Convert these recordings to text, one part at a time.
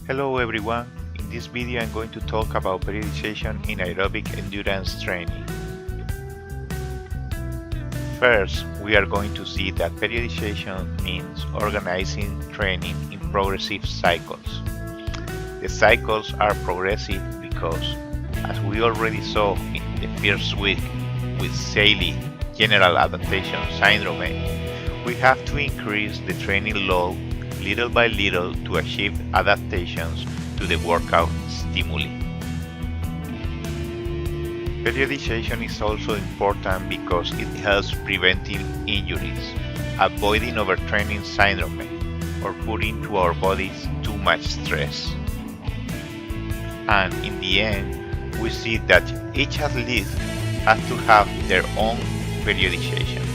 Hello everyone, in this video I'm going to talk about periodization in aerobic endurance training. First, we are going to see that periodization means organizing training in progressive cycles. The cycles are progressive because, as we already saw in the first week with SAILI General Adaptation Syndrome, we have to increase the training load little by little to achieve adaptations to the workout stimuli. Periodization is also important because it helps preventing injuries, avoiding overtraining syndrome, or putting to our bodies too much stress. And in the end, we see that each athlete has to have their own periodization,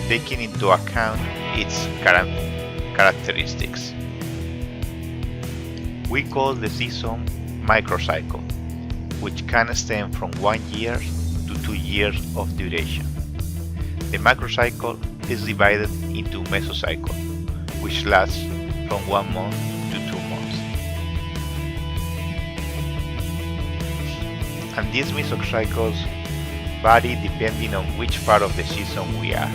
taking into account its characteristics. We call the season microcycle, which can stem from 1 year to 2 years of duration. The macrocycle is divided into mesocycle, which lasts from 1 month to 2 months. And these mesocycles vary depending on which part of the season we are.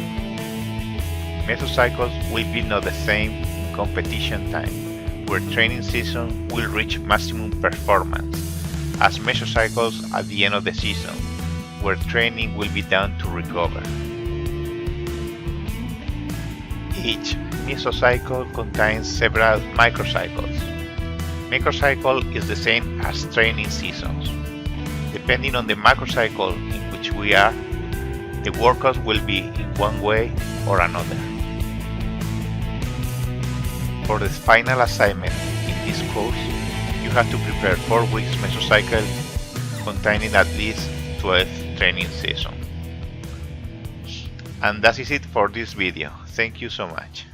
Mesocycles will be not the same in competition time, where training season will reach maximum performance, as mesocycles at the end of the season, where training will be done to recover. Each mesocycle contains several microcycles. Macrocycle is the same as training seasons. Depending on the macrocycle in which we are, the workouts will be in one way or another. For the final assignment in this course, you have to prepare 4 weeks mesocycle containing at least 12 training sessions. And that is it for this video. Thank you so much.